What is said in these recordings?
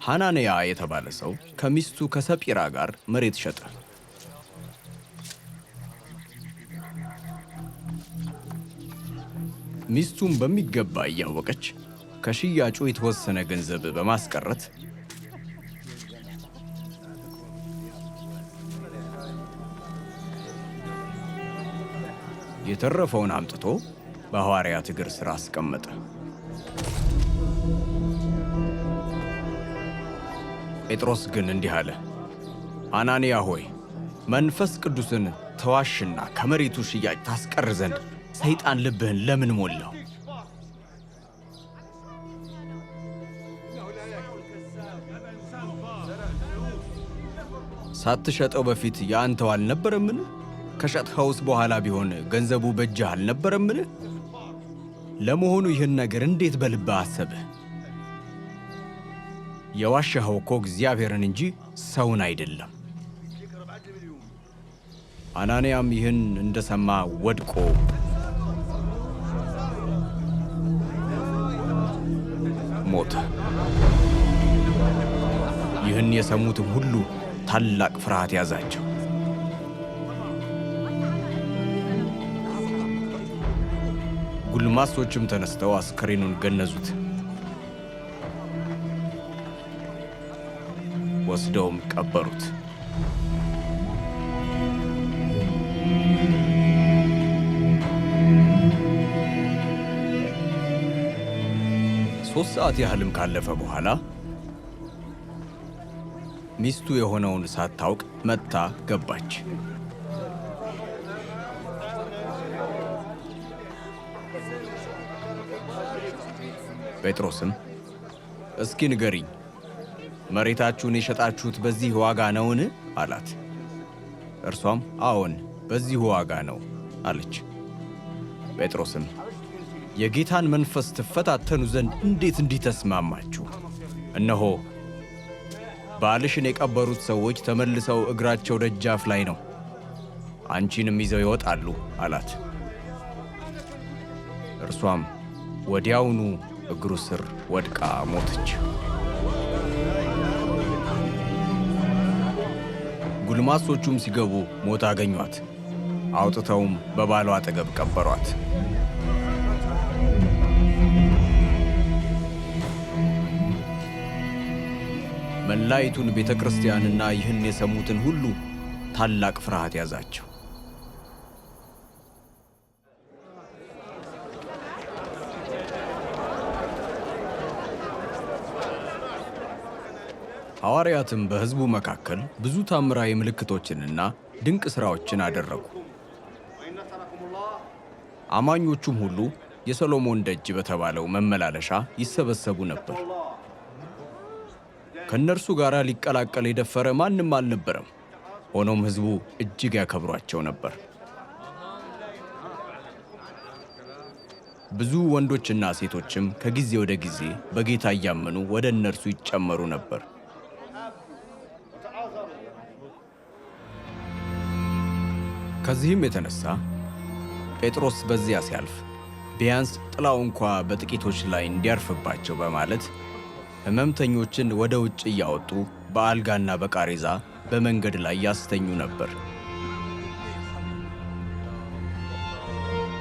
ሐናንያ የተባለ ሰው ከሚስቱ ከሰጲራ ጋር መሬት ሸጠ። ሚስቱም በሚገባ እያወቀች ከሽያጩ የተወሰነ ገንዘብ በማስቀረት የተረፈውን አምጥቶ በሐዋርያት እግር ሥር አስቀመጠ። ጴጥሮስ ግን እንዲህ አለ፣ ሐናንያ ሆይ መንፈስ ቅዱስን ተዋሽና ከመሬቱ ሽያጭ ታስቀር ዘንድ ሰይጣን ልብህን ለምን ሞላው? ሳትሸጠው በፊት የአንተው አልነበረምን? ከሸጥኸውስ በኋላ ቢሆን ገንዘቡ በእጅህ አልነበረምን? ለመሆኑ ይህን ነገር እንዴት በልብህ አሰብህ? የዋሸኸው እኮ እግዚአብሔርን እንጂ ሰውን አይደለም። ሐናንያም ይህን እንደሰማ ወድቆ ሞተ። ይህን የሰሙትም ሁሉ ታላቅ ፍርሃት ያዛቸው። ጉልማሶችም ተነስተው አስከሬኑን ገነዙት። ወስደውም ቀበሩት። ሦስት ሰዓት ያህልም ካለፈ በኋላ ሚስቱ የሆነውን ሳታውቅ መጥታ ገባች። ጴጥሮስም እስኪ ንገሪኝ፣ መሬታችሁን የሸጣችሁት በዚህ ዋጋ ነውን? አላት። እርሷም አዎን፣ በዚህ ዋጋ ነው አለች። ጴጥሮስም የጌታን መንፈስ ትፈታተኑ ዘንድ እንዴት እንዲህ ተስማማችሁ? እነሆ ባልሽን የቀበሩት ሰዎች ተመልሰው እግራቸው ደጃፍ ላይ ነው፣ አንቺንም ይዘው ይወጣሉ አላት። እርሷም ወዲያውኑ እግሩ ስር ወድቃ ሞተች። ጉልማሶቹም ሲገቡ ሞታ አገኟት። አውጥተውም በባሏ አጠገብ ቀበሯት። መላይቱን ቤተ ክርስቲያንና ይህን የሰሙትን ሁሉ ታላቅ ፍርሃት ያዛቸው። ሐዋርያትም በሕዝቡ መካከል ብዙ ታምራዊ ምልክቶችንና ድንቅ ሥራዎችን አደረጉ። አማኞቹም ሁሉ የሰሎሞን ደጅ በተባለው መመላለሻ ይሰበሰቡ ነበር። ከእነርሱ ጋር ሊቀላቀል የደፈረ ማንም አልነበረም። ሆኖም ሕዝቡ እጅግ ያከብሯቸው ነበር። ብዙ ወንዶችና ሴቶችም ከጊዜ ወደ ጊዜ በጌታ እያመኑ ወደ እነርሱ ይጨመሩ ነበር። ከዚህም የተነሳ ጴጥሮስ በዚያ ሲያልፍ ቢያንስ ጥላው እንኳ በጥቂቶች ላይ እንዲያርፍባቸው በማለት ሕመምተኞችን ወደ ውጭ እያወጡ በአልጋና በቃሬዛ በመንገድ ላይ ያስተኙ ነበር።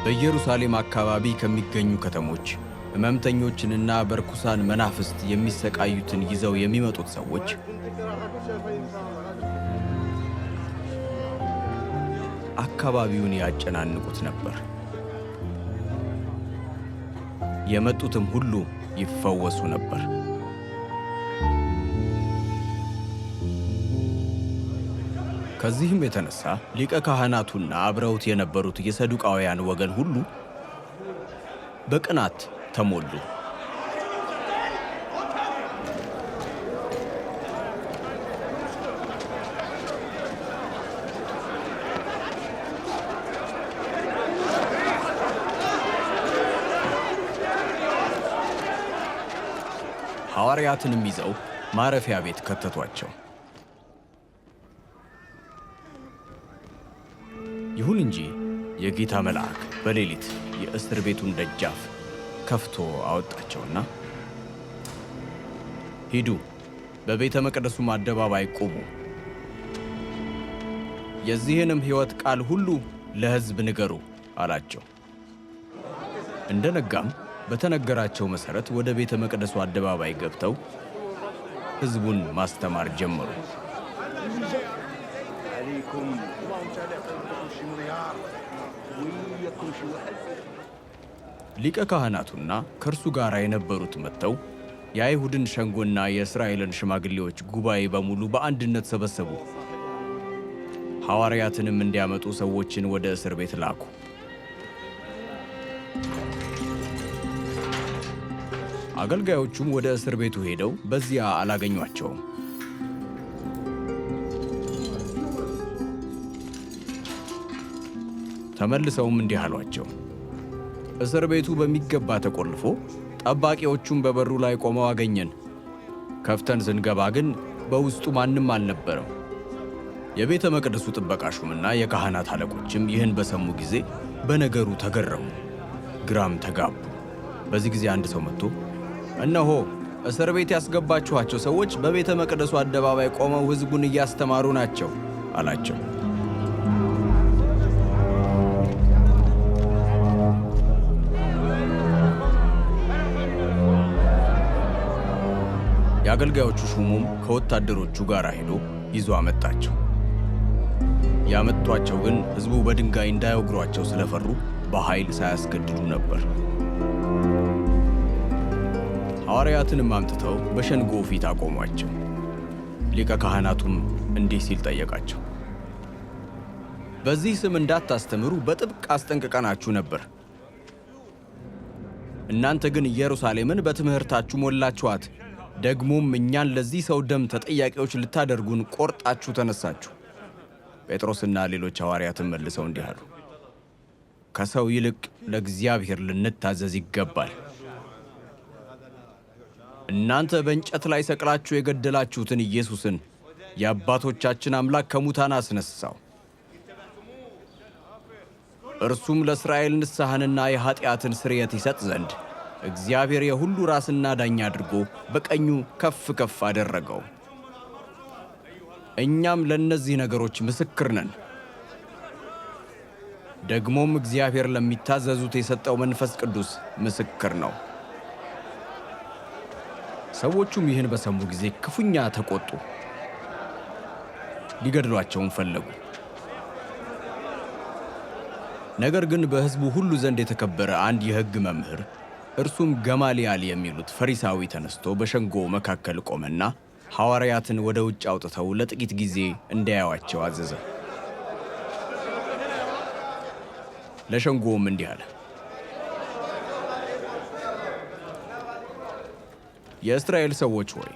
በኢየሩሳሌም አካባቢ ከሚገኙ ከተሞች ሕመምተኞችንና በርኩሳን መናፍስት የሚሰቃዩትን ይዘው የሚመጡት ሰዎች አካባቢውን ያጨናንቁት ነበር። የመጡትም ሁሉ ይፈወሱ ነበር። ከዚህም የተነሳ ሊቀ ካህናቱና አብረውት የነበሩት የሰዱቃውያን ወገን ሁሉ በቅናት ተሞሉ። ሐዋርያትንም ይዘው ማረፊያ ቤት ከተቷቸው። ይሁን እንጂ የጌታ መልአክ በሌሊት የእስር ቤቱን ደጃፍ ከፍቶ አወጣቸውና ሂዱ፣ በቤተ መቅደሱም አደባባይ ቁሙ። የዚህንም ሕይወት ቃል ሁሉ ለሕዝብ ንገሩ አላቸው። እንደ ነጋም በተነገራቸው መሠረት ወደ ቤተ መቅደሱ አደባባይ ገብተው ሕዝቡን ማስተማር ጀመሩ። ሊቀ ካህናቱና ከእርሱ ጋር የነበሩት መጥተው የአይሁድን ሸንጎና የእስራኤልን ሽማግሌዎች ጉባኤ በሙሉ በአንድነት ሰበሰቡ። ሐዋርያትንም እንዲያመጡ ሰዎችን ወደ እስር ቤት ላኩ። አገልጋዮቹም ወደ እስር ቤቱ ሄደው በዚያ አላገኟቸውም። ተመልሰውም እንዲህ አሏቸው፣ እስር ቤቱ በሚገባ ተቆልፎ ጠባቂዎቹም በበሩ ላይ ቆመው አገኘን። ከፍተን ስንገባ ግን በውስጡ ማንም አልነበረም። የቤተ መቅደሱ ጥበቃ ሹምና የካህናት አለቆችም ይህን በሰሙ ጊዜ በነገሩ ተገረሙ፣ ግራም ተጋቡ። በዚህ ጊዜ አንድ ሰው መጥቶ እነሆ እስር ቤት ያስገባችኋቸው ሰዎች በቤተ መቅደሱ አደባባይ ቆመው ሕዝቡን እያስተማሩ ናቸው አላቸው። የአገልጋዮቹ ሹሙም ከወታደሮቹ ጋር ሄዶ ይዞ አመጣቸው። ያመጧቸው ግን ሕዝቡ በድንጋይ እንዳይወግሯቸው ስለፈሩ በኃይል ሳያስገድዱ ነበር። ሐዋርያትንም አምጥተው በሸንጎ ፊት አቆሟቸው። ሊቀ ካህናቱም እንዲህ ሲል ጠየቃቸው፣ በዚህ ስም እንዳታስተምሩ በጥብቅ አስጠንቅቀናችሁ ነበር። እናንተ ግን ኢየሩሳሌምን በትምህርታችሁ ሞላችኋት። ደግሞም እኛን ለዚህ ሰው ደም ተጠያቂዎች ልታደርጉን ቆርጣችሁ ተነሳችሁ። ጴጥሮስና ሌሎች ሐዋርያትም መልሰው እንዲህ አሉ፣ ከሰው ይልቅ ለእግዚአብሔር ልንታዘዝ ይገባል። እናንተ በእንጨት ላይ ሰቅላችሁ የገደላችሁትን ኢየሱስን የአባቶቻችን አምላክ ከሙታን አስነሳው። እርሱም ለእስራኤል ንስሐንና የኃጢአትን ስርየት ይሰጥ ዘንድ እግዚአብሔር የሁሉ ራስና ዳኛ አድርጎ በቀኙ ከፍ ከፍ አደረገው። እኛም ለእነዚህ ነገሮች ምስክር ነን። ደግሞም እግዚአብሔር ለሚታዘዙት የሰጠው መንፈስ ቅዱስ ምስክር ነው። ሰዎቹም ይህን በሰሙ ጊዜ ክፉኛ ተቆጡ፣ ሊገድሏቸውም ፈለጉ። ነገር ግን በሕዝቡ ሁሉ ዘንድ የተከበረ አንድ የሕግ መምህር እርሱም ገማልያል የሚሉት ፈሪሳዊ ተነስቶ በሸንጎ መካከል ቆመና ሐዋርያትን ወደ ውጭ አውጥተው ለጥቂት ጊዜ እንዲያዩአቸው አዘዘ። ለሸንጎውም እንዲህ አለ፣ የእስራኤል ሰዎች ሆይ፣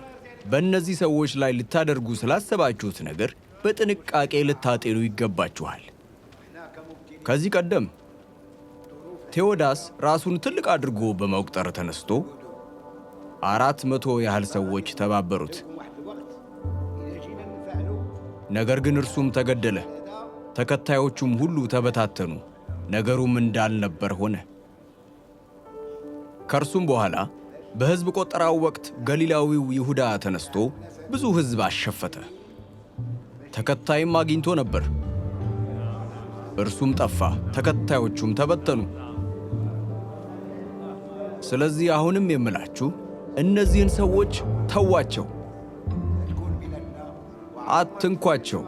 በእነዚህ ሰዎች ላይ ልታደርጉ ስላሰባችሁት ነገር በጥንቃቄ ልታጤኑ ይገባችኋል። ከዚህ ቀደም ቴዎዳስ ራሱን ትልቅ አድርጎ በመቁጠር ተነስቶ 400 ያህል ሰዎች ተባበሩት። ነገር ግን እርሱም ተገደለ፣ ተከታዮቹም ሁሉ ተበታተኑ፣ ነገሩም እንዳልነበር ሆነ። ከእርሱም በኋላ በሕዝብ ቆጠራው ወቅት ገሊላዊው ይሁዳ ተነስቶ ብዙ ሕዝብ አሸፈተ፣ ተከታይም አግኝቶ ነበር። እርሱም ጠፋ፣ ተከታዮቹም ተበተኑ። ስለዚህ አሁንም የምላችሁ እነዚህን ሰዎች ተዋቸው፣ አትንኳቸው።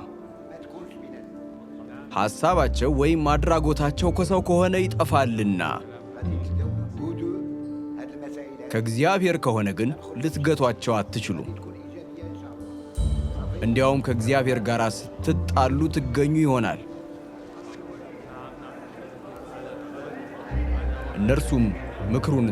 ሐሳባቸው ወይም አድራጎታቸው ከሰው ከሆነ ይጠፋልና፣ ከእግዚአብሔር ከሆነ ግን ልትገቷቸው አትችሉም። እንዲያውም ከእግዚአብሔር ጋር ስትጣሉ ትገኙ ይሆናል። እነርሱም ምክሩን